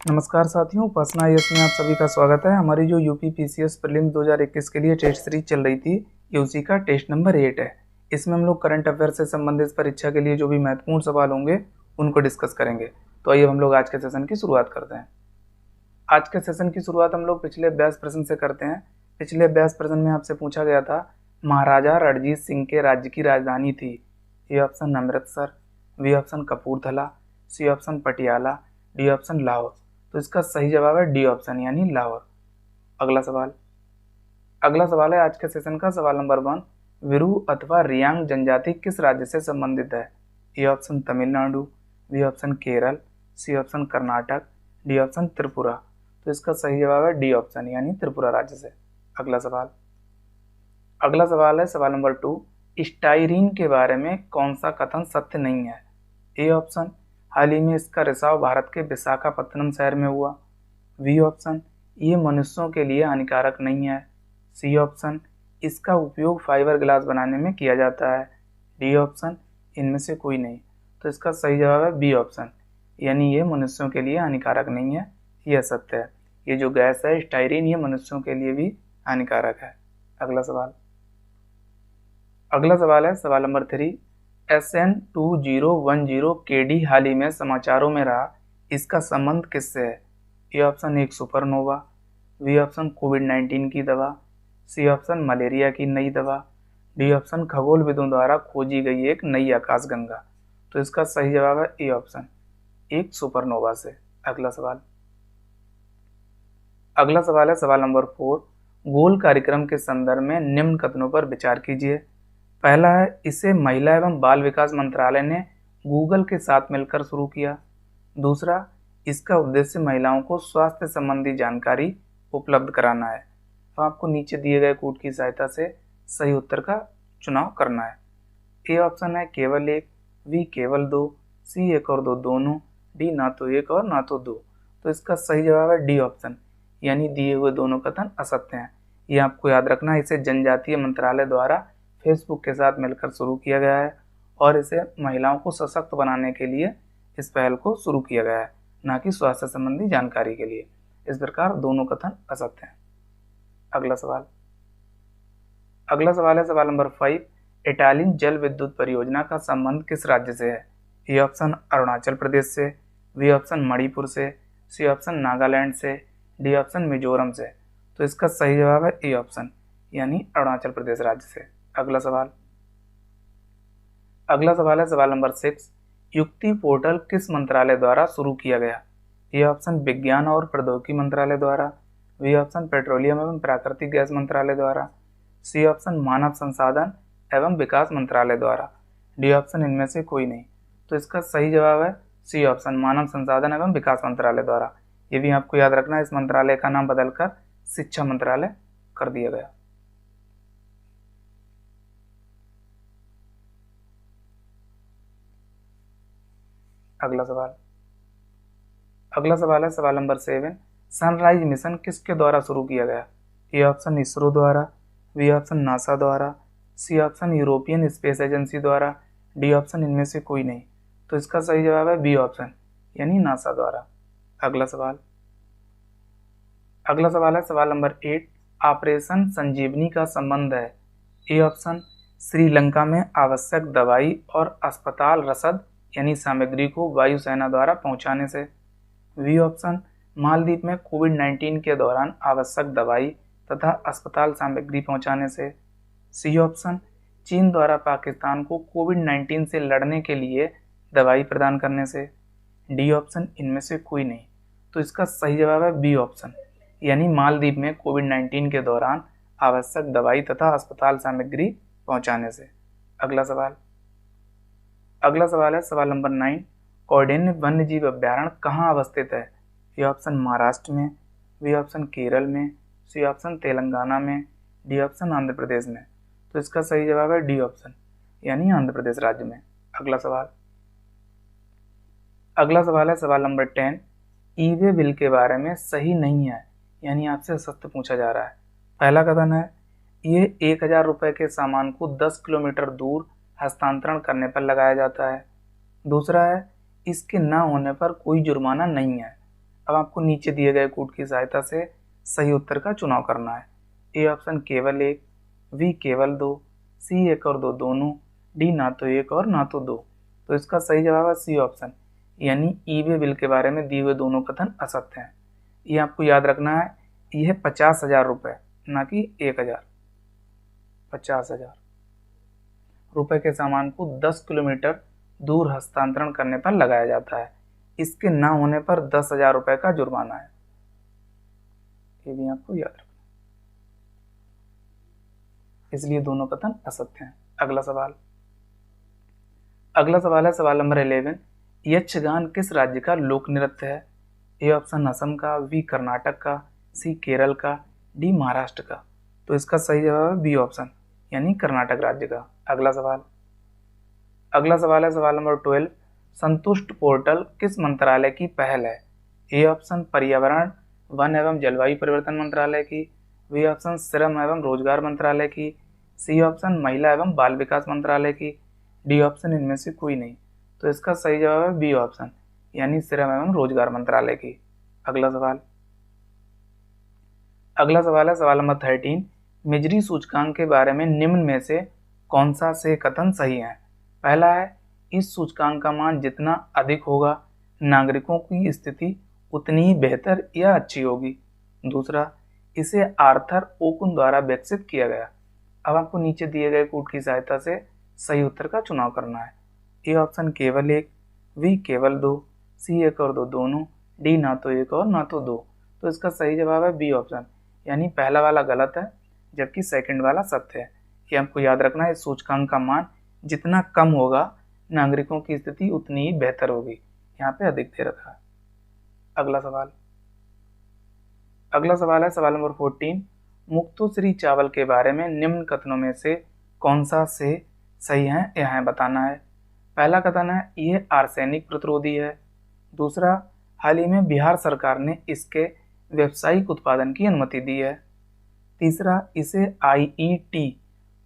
नमस्कार साथियों, उपासना यस में आप सभी का स्वागत है। हमारी जो यूपी पीसीएस प्रीलिम्स 2021 के लिए टेस्ट सीरीज चल रही थी, ये उसी का टेस्ट नंबर 8 है। इसमें हम लोग करंट अफेयर से संबंधित परीक्षा के लिए जो भी महत्वपूर्ण सवाल होंगे उनको डिस्कस करेंगे। तो आइए हम लोग आज के सेशन की शुरुआत करते हैं। आज के सेशन की शुरुआत हम लोग पिछले अभ्यास प्रश्न से करते हैं। पिछले अभ्यास प्रश्न में आपसे पूछा गया था, महाराजा रणजीत सिंह के राज्य की राजधानी थी। A option Amritsar, B option Kapurthala, C option Patiala, D option Lahore. तो इसका सही जवाब है डी ऑप्शन यानी लाहौर। अगला सवाल है आज के सेशन का सवाल नंबर 1। विरु अथवा रियांग जनजाति किस राज्य से संबंधित है? A option Tamil Nadu, B option Kerala, C option Karnataka, D option Tripura. तो इसका सही जवाब है डी ऑप्शन यानी त्रिपुरा राज्य से। अगला सवाल है सवाल नंबर 2। स्टाइरीन के बारे में कौन सा कथन सत्य नहीं है? ए ऑप्शन, हाल ही में इसका रिसाव भारत के विशाखापत्तनम शहर में हुआ। बी ऑप्शन, ये मनुष्यों के लिए हानिकारक नहीं है। सी ऑप्शन, इसका उपयोग फाइबर ग्लास बनाने में किया जाता है। डी ऑप्शन, इनमें से कोई नहीं। तो इसका सही जवाब है बी ऑप्शन यानी ये मनुष्यों के लिए हानिकारक नहीं है, यह सत्य है। ये जो गैस है स्टाइरीन, ये मनुष्यों के लिए भी हानिकारक है। अगला सवाल है सवाल नंबर 3। SN2010 KD हाल ही में समाचारों में रहा, इसका संबंध किससे है? ए ऑप्शन एक सुपरनोवा, बी ऑप्शन कोविड-19 की दवा, सी ऑप्शन मलेरिया की नई दवा, डी ऑप्शन खगोलविदों द्वारा खोजी गई एक नई आकाशगंगा। तो इसका सही जवाब है ए ऑप्शन, एक सुपरनोवा से। अगला सवाल है सवाल नंबर 4। गोल कार्यक्रम के संदर्भ में निम्न कथनों पर विचार कीजिए। पहला है, इसे महिला एवं बाल विकास मंत्रालय ने गूगल के साथ मिलकर शुरू किया। दूसरा, इसका उद्देश्य महिलाओं को स्वास्थ्य संबंधी जानकारी उपलब्ध कराना है। तो आपको नीचे दिए गए कोड की सहायता से सही उत्तर का चुनाव करना है। ए ऑप्शन है केवल एक, बी केवल दो, सी एक और दो दोनों, डी ना तो एक और ना तो दो। तो इसका सही जवाब है डी ऑप्शन यानी दिए हुए दोनों कथन असत्य हैं। ये आपको याद रखना है। इसे जनजातीय मंत्रालय द्वारा फेसबुक के साथ मिलकर शुरू किया गया है और इसे महिलाओं को सशक्त बनाने के लिए इस पहल को शुरू किया गया है, ना कि स्वास्थ्य संबंधी जानकारी के लिए। इस प्रकार दोनों कथन असत्य हैं। अगला सवाल है सवाल नंबर 5। इटालियन जल विद्युत परियोजना का संबंध किस राज्य से है? ए ऑप्शन अरुणाचल प्रदेश से, बी ऑप्शन मणिपुर से, सी ऑप्शन नागालैंड से, डी ऑप्शन मिजोरम से। तो इसका सही जवाब है ए ऑप्शन यानी अरुणाचल प्रदेश राज्य से। अगला सवाल है सवाल नंबर 6। युक्ति पोर्टल किस मंत्रालय द्वारा शुरू किया गया? ए ऑप्शन विज्ञान और प्रौद्योगिकी मंत्रालय द्वारा, बी ऑप्शन पेट्रोलियम एवं प्राकृतिक गैस मंत्रालय द्वारा, सी ऑप्शन मानव संसाधन एवं विकास मंत्रालय द्वारा, डी ऑप्शन इनमें से कोई नहीं। तो इसका सही जवाब है सी ऑप्शन मानव संसाधन एवं विकास मंत्रालय द्वारा। ये भी आपको याद रखना है, इस मंत्रालय का नाम बदलकर शिक्षा मंत्रालय कर दिया गया। अगला सवाल है सवाल नंबर 7। सनराइज मिशन किसके द्वारा शुरू किया गया? ए ऑप्शन इसरो द्वारा, बी ऑप्शन नासा द्वारा, C option European Space Agency द्वारा, डी ऑप्शन इनमें से कोई नहीं। तो इसका सही जवाब है बी ऑप्शन यानी नासा द्वारा। अगला सवाल है सवाल नंबर 8। ऑपरेशन संजीवनी का संबंध है? ए ऑप्शन, श्रीलंका में आवश्यक दवाई और अस्पताल रसद यानी सामग्री को वायुसेना द्वारा पहुंचाने से, बी ऑप्शन, मालदीव में कोविड-19 के दौरान आवश्यक दवाई तथा अस्पताल सामग्री पहुंचाने से, सी ऑप्शन, चीन द्वारा पाकिस्तान को कोविड-19 से लड़ने के लिए दवाई प्रदान करने से, डी ऑप्शन इनमें से कोई नहीं। तो इसका सही जवाब है बी ऑप्शन यानी मालदीव में कोविड-19 के दौरान आवश्यक दवाई तथा अस्पताल सामग्री पहुंचाने से। अगला सवाल है सवाल नंबर 9। कौंडिन्य वन्य जीव अभ्यारण्य कहाँ अवस्थित है? ए ऑप्शन महाराष्ट्र में, बी ऑप्शन केरल में, सी ऑप्शन तेलंगाना में, डी ऑप्शन आंध्र प्रदेश में। तो इसका सही जवाब है डी ऑप्शन यानी आंध्र प्रदेश राज्य में। अगला सवाल है सवाल नंबर 10। ई वे बिल के बारे में सही नहीं है यानी आपसे सत्य पूछा जा रहा है। पहला कथन है, ये 1000 रुपये के सामान को 10 किलोमीटर दूर हस्तांतरण करने पर लगाया जाता है। दूसरा है, इसके न होने पर कोई जुर्माना नहीं है। अब आपको नीचे दिए गए कोड की सहायता से सही उत्तर का चुनाव करना है। ए ऑप्शन केवल एक, बी केवल दो, सी एक और दो दोनों, डी ना तो एक और ना तो दो। तो इसका सही जवाब है सी ऑप्शन, यानी ई वे बिल के बारे में दिए हुए दोनों कथन असत्य हैं। ये आपको याद रखना है, यह 50,000 रुपये ना कि 1,000। 50,000 रुपये के सामान को 10 किलोमीटर दूर हस्तांतरण करने पर लगाया जाता है। इसके न होने पर 10,000 रुपये का जुर्माना है। ये भी आपको याद रखना, इसलिए दोनों कथन असत्य हैं। अगला सवाल है सवाल नंबर 11। यक्षगान किस राज्य का लोक नृत्य है? ए ऑप्शन असम का, बी कर्नाटक का, सी केरल का, डी महाराष्ट्र का। तो इसका सही जवाब है बी ऑप्शन, यानी कर्नाटक राज्य का। अगला सवाल है सवाल नंबर 12। संतुष्ट पोर्टल किस मंत्रालय की पहल है? ए ऑप्शन पर्यावरण, वन एवं जलवायु परिवर्तन मंत्रालय की, बी ऑप्शन श्रम एवं रोजगार मंत्रालय की, सी ऑप्शन महिला एवं बाल विकास मंत्रालय की, डी ऑप्शन इनमें से कोई नहीं। तो इसका सही जवाब है बी ऑप्शन, यानी श्रम एवं रोजगार मंत्रालय की। अगला सवाल है सवाल नंबर 13। मिजरी सूचकांक के बारे में निम्न में से कौन सा से कथन सही है? पहला है, इस सूचकांक का मान जितना अधिक होगा नागरिकों की स्थिति उतनी ही बेहतर या अच्छी होगी। दूसरा, इसे आर्थर ओकुन द्वारा विकसित किया गया। अब आपको नीचे दिए गए कोड की सहायता से सही उत्तर का चुनाव करना है। ए ऑप्शन केवल एक, बी केवल दो, सी एक और दो दोनों, डी ना तो एक और ना तो दो। तो इसका सही जवाब है बी ऑप्शन, यानी पहला वाला गलत है जबकि सेकंड वाला सत्य है। ये आपको याद रखना है, इस सूचकांक का मान जितना कम होगा नागरिकों की स्थिति उतनी ही बेहतर होगी। यहाँ पे अधिक दे रखा है। अगला सवाल है सवाल नंबर 14। मुक्तोश्री चावल के बारे में निम्न कथनों में से कौन सा से सही है यह बताना है। पहला कथन है, ये आर्सेनिक प्रतिरोधी है। दूसरा, हाल ही में बिहार सरकार ने इसके व्यावसायिक उत्पादन की अनुमति दी है। तीसरा, इसे IET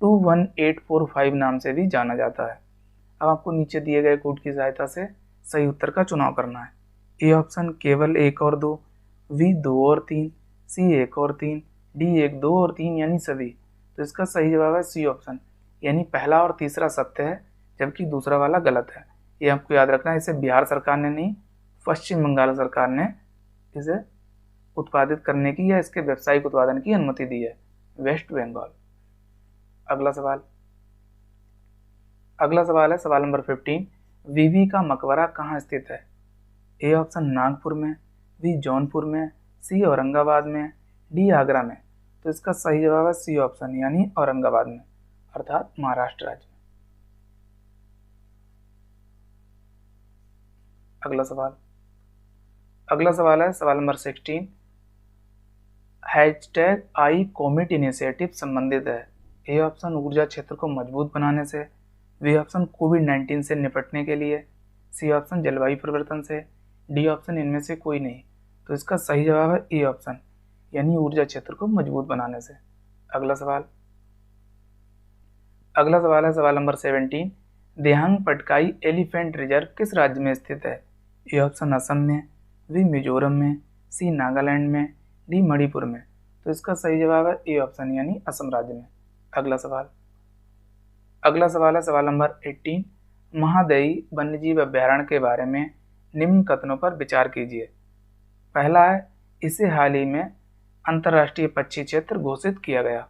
21845 नाम से भी जाना जाता है। अब आपको नीचे दिए गए कोड की सहायता से सही उत्तर का चुनाव करना है। ए ऑप्शन केवल एक और दो, बी दो और तीन, सी एक और तीन, डी एक दो और तीन यानी सभी। तो इसका सही जवाब है सी ऑप्शन, यानी पहला और तीसरा सत्य है जबकि दूसरा वाला गलत है। ये आपको याद रखना है, इसे बिहार सरकार ने नहीं, पश्चिम बंगाल सरकार ने इसे उत्पादित करने की या इसके व्यावसायिक उत्पादन की अनुमति दी है, वेस्ट बंगाल। अगला सवाल है सवाल नंबर 15। वीवी का मकबरा कहाँ स्थित है? ए ऑप्शन नागपुर में, बी जौनपुर में, सी औरंगाबाद में, डी आगरा में। तो इसका सही जवाब है सी ऑप्शन, यानी औरंगाबाद में, अर्थात महाराष्ट्र राज्य में। अगला सवाल है सवाल नंबर 16। #I कॉमेट इनिशिएटिव संबंधित है। ए ऑप्शन ऊर्जा क्षेत्र को मजबूत बनाने से, बी ऑप्शन कोविड-19 से निपटने के लिए, सी ऑप्शन जलवायु परिवर्तन से, डी ऑप्शन इनमें से कोई नहीं। तो इसका सही जवाब है ए ऑप्शन, यानी ऊर्जा क्षेत्र को मजबूत बनाने से। अगला सवाल है सवाल number 17। Dihang Patkai elephant reserve किस राज्य में स्थित है? ए ऑप्शन असम में, बी मिजोरम में, सी नागालैंड में, डी मणिपुर में। तो इसका सही जवाब है ए ऑप्शन, यानी असम राज्य में। अगला सवाल है सवाल नंबर 18। महादई वन्यजीव अभयारण्य के बारे में निम्न कथनों पर विचार कीजिए। पहला है, इसे हाल ही में अंतर्राष्ट्रीय पक्षी क्षेत्र घोषित किया गया।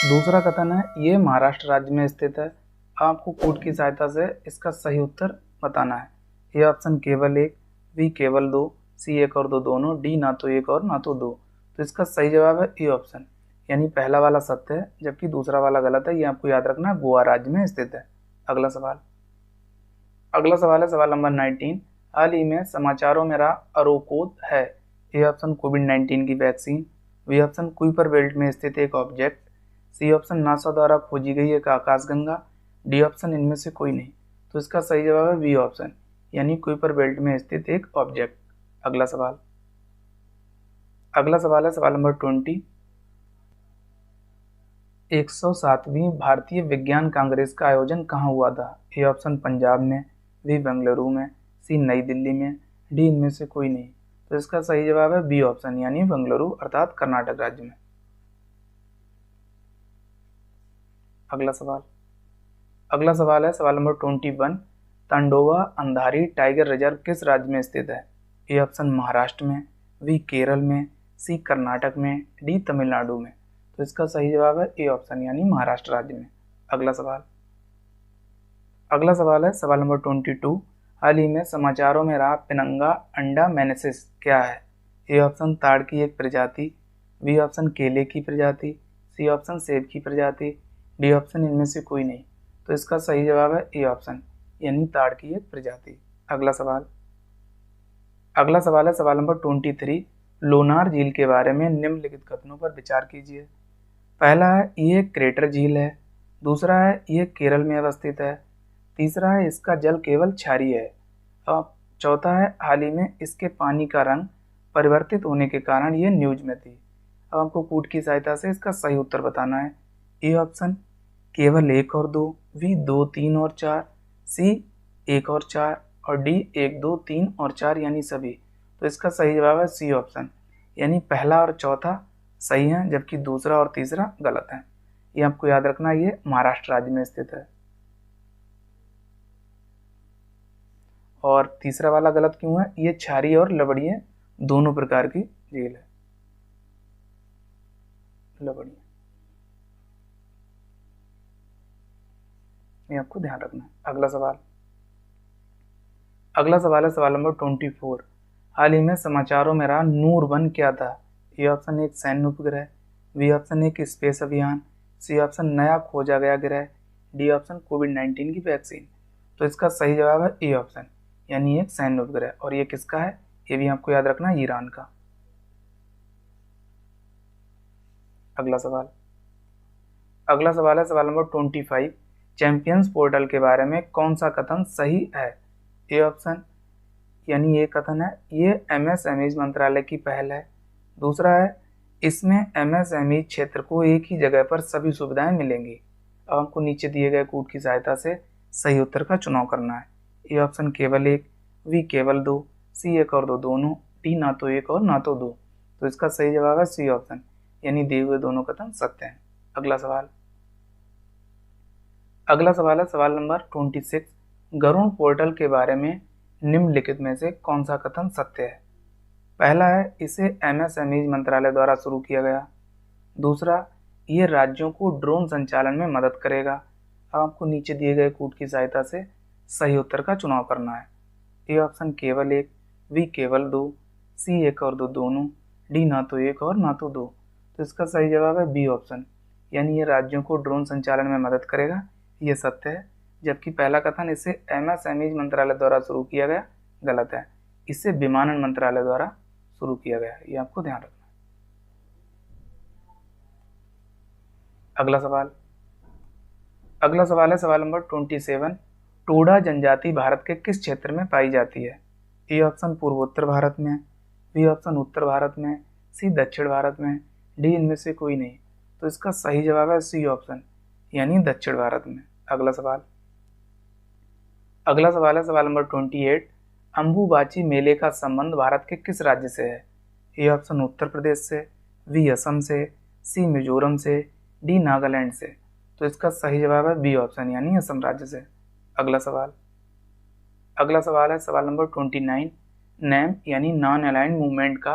दूसरा कथन है, ये महाराष्ट्र राज्य में स्थित है। आपको कोड की सहायता से इसका सही उत्तर बताना है। ए ऑप्शन केवल एक, बी केवल दो, सी एक और दो दोनों, डी ना तो एक और ना तो दो। तो इसका सही जवाब है ए ऑप्शन, यानी पहला वाला सत्य है जबकि दूसरा वाला गलत है। ये आपको याद रखना है, गोवा राज्य में स्थित है। अगला सवाल है सवाल नंबर 19। हाल ही में समाचारों में रहा अरोकोद है। ए ऑप्शन कोविड-19 की vaccine, B option Kuiper belt में स्थित एक ऑब्जेक्ट, सी ऑप्शन नासा द्वारा खोजी गई एक आकाशगंगा, डी ऑप्शन इनमें से कोई नहीं। तो इसका सही जवाब है बी ऑप्शन, यानी कुइपर बेल्ट में स्थित एक ऑब्जेक्ट। अगला सवाल है सवाल नंबर 20। 107वीं भारतीय विज्ञान कांग्रेस का आयोजन कहाँ हुआ था? ए ऑप्शन पंजाब में, बी बेंगलुरु में, सी नई दिल्ली में, डी इनमें से कोई नहीं। तो इसका सही जवाब है बी ऑप्शन यानी बेंगलुरु अर्थात कर्नाटक राज्य में। अगला सवाल है सवाल नंबर 21। तांडोवा अंधारी टाइगर रिजर्व किस राज्य में स्थित है? ए ऑप्शन महाराष्ट्र में, बी केरल में, सी कर्नाटक में, डी तमिलनाडु में। तो इसका सही जवाब है ए ऑप्शन यानी महाराष्ट्र राज्य में। अगला सवाल है सवाल नंबर 22। हाल ही में समाचारों में रहा पिनंगा अंडा मेनेसिस क्या है? ए ऑप्शन ताड़ की एक प्रजाति, बी ऑप्शन केले की प्रजाति, सी ऑप्शन सेब की प्रजाति, डी ऑप्शन इनमें से कोई नहीं। तो इसका सही जवाब है ए ऑप्शन यानी ताड़ की एक प्रजाति। अगला सवाल है सवाल नंबर 23। लोनार झील के बारे में निम्नलिखित कथनों पर विचार कीजिए। पहला है ये क्रेटर झील है, दूसरा है ये केरल में अवस्थित है, तीसरा है इसका जल केवल क्षारीय है, और चौथा है हाल ही में इसके पानी का रंग परिवर्तित होने के कारण ये न्यूज में थी। अब हमको कूट की सहायता से इसका सही उत्तर बताना है। ए ऑप्शन केवल 1 और 2, बी 2, 3 और 4, सी 1 और 4 और डी 1, 2, 3 और 4 यानी सभी। तो इसका सही जवाब है सी ऑप्शन यानी पहला और चौथा सही है जबकि दूसरा और तीसरा गलत है। ये आपको याद रखना, ये महाराष्ट्र राज्य में स्थित है। और तीसरा वाला गलत क्यों है? ये क्षारीय और लवणीय दोनों प्रकार की झील है। लवणीय, ये आपको ध्यान रखना है। अगला सवाल है सवाल नंबर 24। हाल ही में समाचारों में रहा नूर-1 क्या था? ए ऑप्शन एक सैन्य उपग्रह, बी ऑप्शन एक स्पेस अभियान, सी ऑप्शन नया खोजा गया ग्रह, डी ऑप्शन कोविड-19 की वैक्सीन। तो इसका सही जवाब है ए ऑप्शन यानी एक सैन्य उपग्रह। और ये किसका है? ये भी आपको याद रखना है, ईरान का। अगला सवाल है सवाल नंबर 25। चैंपियंस पोर्टल के बारे में कौन सा कथन सही है? ए ऑप्शन यानी ये कथन है ये एमएसएमई मंत्रालय की पहल है, दूसरा है इसमें एमएसएमई क्षेत्र को एक ही जगह पर सभी सुविधाएं मिलेंगी। अब हमको नीचे दिए गए कूट की सहायता से सही उत्तर का चुनाव करना है। ए ऑप्शन केवल 1, बी केवल 2, सी 1 और 2 दोनों, डी ना तो 1 और ना तो 2। तो इसका सही जवाब है सी ऑप्शन यानी दिए हुए दोनों कथन सत्य हैं। अगला सवाल है सवाल नंबर 26। गरुड़ पोर्टल के बारे में निम्नलिखित में से कौन सा कथन सत्य है? पहला है इसे एमएसएमई मंत्रालय द्वारा शुरू किया गया, दूसरा ये राज्यों को ड्रोन संचालन में मदद करेगा। अब आपको नीचे दिए गए कूट की सहायता से सही उत्तर का चुनाव करना है। ए ऑप्शन केवल 1, बी केवल 2, सी 1 और 2 दोनों, डी ना तो 1 और ना तो 2। तो इसका सही जवाब है बी ऑप्शन यानी ये राज्यों को ड्रोन संचालन में मदद करेगा, ये सत्य है। जबकि पहला कथन इसे एमएसएमई मंत्रालय द्वारा शुरू किया गया गलत है, इसे विमानन मंत्रालय द्वारा शुरू किया गया है। ये आपको ध्यान रखना है। अगला सवाल है सवाल नंबर 27। टोडा जनजाति भारत के किस क्षेत्र में पाई जाती है? ए ऑप्शन पूर्वोत्तर भारत में, बी ऑप्शन उत्तर भारत में, सी दक्षिण भारत में, डी इनमें से कोई नहीं। तो इसका सही जवाब है सी ऑप्शन यानी दक्षिण भारत में। अगला सवाल है सवाल नंबर 28। अंबुबाची मेले का संबंध भारत के किस राज्य से है? ए ऑप्शन उत्तर प्रदेश से, बी असम से, सी मिजोरम से, डी नागालैंड से। तो इसका सही जवाब है बी ऑप्शन यानी असम राज्य से। अगला सवाल है सवाल नंबर 29। नैम यानी नॉन अलाइंड मूवमेंट का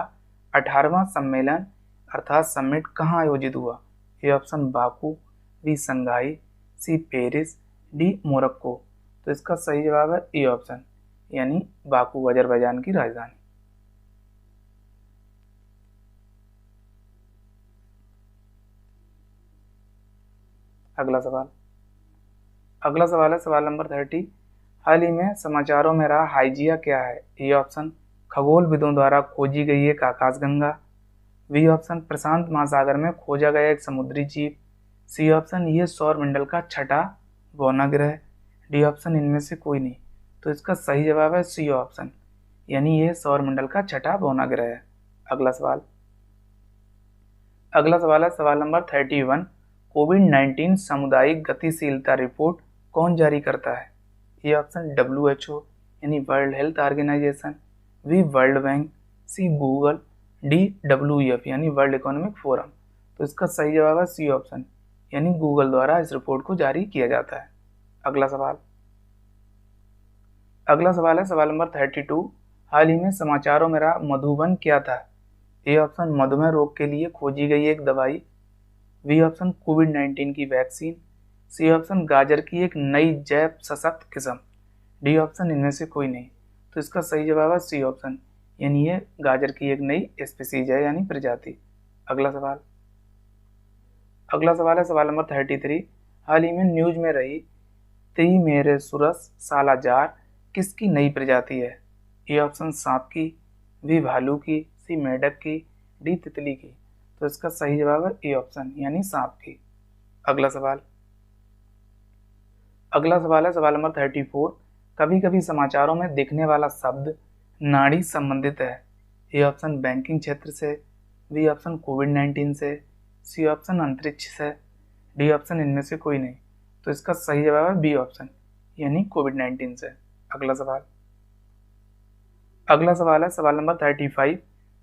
18वां सम्मेलन अर्थात समिट कहाँ आयोजित हुआ? A option Baku, B Shanghai, C Paris, D Morocco. तो इसका सही जवाब है ए ऑप्शन यानी बाकू अजरबैजान की राजधानी। अगला सवाल है सवाल नंबर 30। हाल ही में समाचारों में रहा हाइजिया क्या है? ए ऑप्शन खगोलविदों द्वारा खोजी गई एक आकाशगंगा, बी ऑप्शन प्रशांत महासागर में खोजा गया एक समुद्री जीव, सी ऑप्शन ये सौरमंडल का छठा बौना ग्रह, डी ऑप्शन इनमें से कोई नहीं। तो इसका सही जवाब है सी ऑप्शन यानी ये सौरमंडल का छठा बौना ग्रह है। अगला सवाल है सवाल नंबर 31। कोविड-19 सामुदायिक गतिशीलता रिपोर्ट कौन जारी करता है? ए ऑप्शन WHO, यानी World Health Organization, B World Bank, C Google, D WEF यानी वर्ल्ड इकोनॉमिक फोरम। तो इसका सही जवाब है सी ऑप्शन, यानी गूगल द्वारा इस रिपोर्ट को जारी किया जाता है। अगला सवाल है सवाल नंबर 32। हाल ही में समाचारों में रहा मधुबन क्या था? ए ऑप्शन मधुमेह रोग के लिए खोजी गई एक दवाई, बी ऑप्शन कोविड-19 की वैक्सीन, सी ऑप्शन गाजर की एक नई जैव सशक्त किस्म, डी ऑप्शन इनमें से कोई नहीं। तो इसका सही जवाब है सी ऑप्शन, यानी ये गाजर की एक नई स्पीसीज है यानी प्रजाति। अगला सवाल है सवाल नंबर 33। हाल ही में न्यूज में रही त्रिमेरेसुरस सालाजार किसकी नई प्रजाति है? ए ऑप्शन सांप की, बी भालू की, सी मेंढक की, डी तितली की। तो इसका सही जवाब है ए ऑप्शन, यानी सांप की। अगला सवाल है सवाल नंबर 34। कभी कभी समाचारों में दिखने वाला शब्द नाड़ी संबंधित है। ए ऑप्शन बैंकिंग क्षेत्र से, बी ऑप्शन कोविड-19 से, सी ऑप्शन अंतरिक्ष से, डी ऑप्शन इनमें से कोई नहीं। तो इसका सही जवाब है बी ऑप्शन, यानी कोविड-19 से। अगला सवाल है सवाल नंबर 35।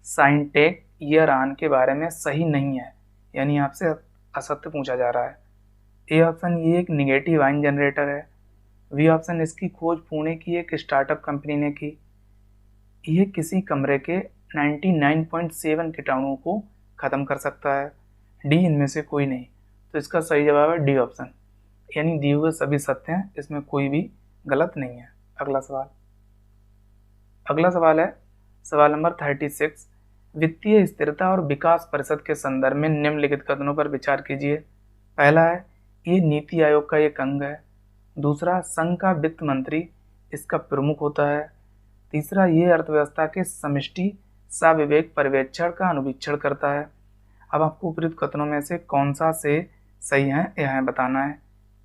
साइनटेक ईयर ऑन के बारे में सही नहीं है, यानी आपसे असत्य पूछा जा रहा है। ए ऑप्शन ये एक निगेटिव आयन जनरेटर है, बी ऑप्शन इसकी खोज पुणे की एक स्टार्टअप कंपनी ने की, ये किसी कमरे के 99.7 कीटाणुओं को खत्म कर सकता है, डी इनमें से कोई नहीं। तो इसका सही जवाब है डी ऑप्शन, यानी दिए हुए सभी सत्य हैं, इसमें कोई भी गलत नहीं है। अगला सवाल है सवाल नंबर 36। वित्तीय स्थिरता और विकास परिषद के संदर्भ में निम्नलिखित कथनों पर विचार कीजिए। पहला है ये नीति आयोग का एक अंग है, दूसरा संघ का वित्त मंत्री इसका प्रमुख होता है, तीसरा ये अर्थव्यवस्था के समष्टि साविवेक पर्यवेक्षण का अनुवीक्षण करता है। अब आपको उपयुक्त कथनों में से कौन सा से सही है यह बताना है।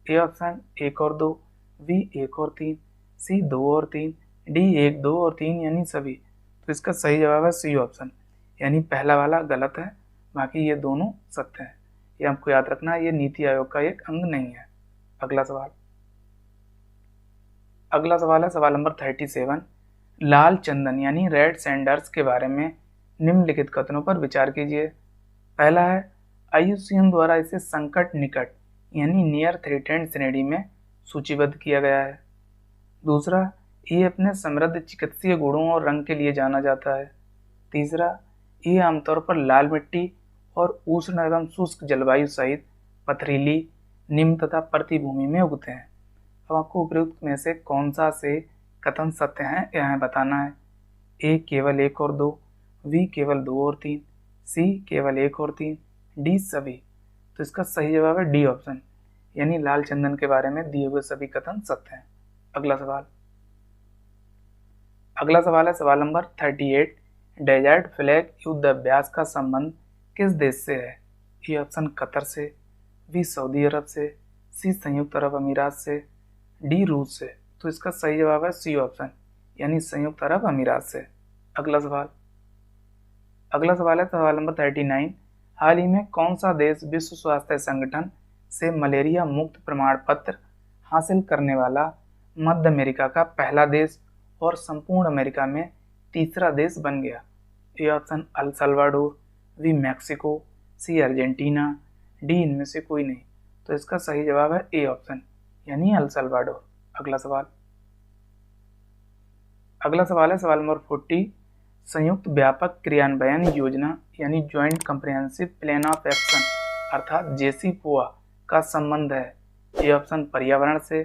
ए ऑप्शन 1 और 2, बी 1 और 3, सी 2 और 3, डी 1, 2 और 3 यानी सभी। तो इसका सही जवाब है सी ऑप्शन, यानी पहला वाला गलत है, बाकी ये दोनों सत्य हैं। ये आपको याद रखना है, ये नीति आयोग का एक अंग नहीं है। अगला सवाल है सवाल नंबर 37। लाल चंदन यानी रेड सैंडर्स के बारे में निम्नलिखित कथनों पर विचार कीजिए। पहला है IUCN द्वारा इसे संकट निकट यानी नियर थ्रेटेंड श्रेणी में सूचीबद्ध किया गया है। दूसरा, ये अपने समृद्ध चिकित्सीय गुणों और रंग के लिए जाना जाता है। तीसरा, ये आमतौर पर लाल मिट्टी और उष्ण एवं शुष्क जलवायु सहित पथरीली, निम्न तथा प्रतिभूमि में उगते हैं। अब आपको उपयुक्त में से कौन सा से कथन सत्य है यह बताना है। ए केवल 1 और 2, बी केवल 2 और 3, सी केवल 1 और 3, डी सभी। तो इसका सही जवाब है डी ऑप्शन, यानी लाल चंदन के बारे में दिए हुए सभी कथन सत्य हैं। अगला सवाल है सवाल नंबर 38। डेजर्ट फ्लैग युद्ध अभ्यास का संबंध किस देश से है? ए ऑप्शन कतर से, बी सऊदी अरब से, सी संयुक्त अरब अमीरात से, डी रूस से। तो इसका सही जवाब है सी ऑप्शन, यानी संयुक्त अरब अमीरात से। अगला सवाल है सवाल नंबर 39। हाल ही में कौन सा देश विश्व स्वास्थ्य संगठन से मलेरिया मुक्त प्रमाण पत्र हासिल करने वाला मध्य अमेरिका का पहला देश और संपूर्ण अमेरिका में तीसरा देश बन गया? A option El Salvador, B Mexico, C Argentina, D इनमें से कोई नहीं। तो इसका सही जवाब है ए ऑप्शन, यानी अल सल्वाडोर। अगला सवाल है सवाल नंबर 40। संयुक्त व्यापक क्रियान्वयन योजना यानी joint comprehensive plan of action अर्थात JCPOA का संबंध है। ए ऑप्शन पर्यावरण से,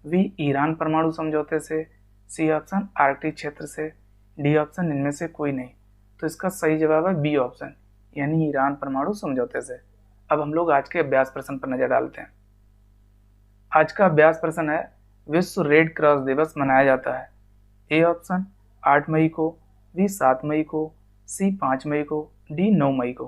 बी ईरान परमाणु समझौते से, सी ऑप्शन आर्कटिक क्षेत्र से, डी ऑप्शन इनमें से कोई नहीं। तो इसका सही जवाब है बी ऑप्शन, यानी ईरान परमाणु समझौते से। अब हम लोग आज के अभ्यास प्रश्न पर नजर डालते हैं। आज का अभ्यास प्रश्न है, विश्व रेड क्रॉस दिवस मनाया जाता है। ए ऑप्शन 8 मई को, बी 7 मई को, सी 5 मई को, डी 9 मई को।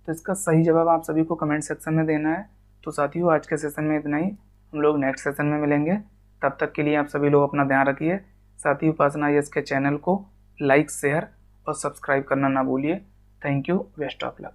तो इसका सही जवाब आप सभी को कमेंट सेक्शन में देना है। तो साथियों, आज के सेशन में इतना ही, हम लोग नेक्स्ट सेशन में मिलेंगे। तब तक के लिए आप सभी लोग अपना ध्यान रखिए। साथ ही उपासना IAS के चैनल को लाइक, शेयर और सब्सक्राइब करना ना भूलिए। Thank you, best of luck.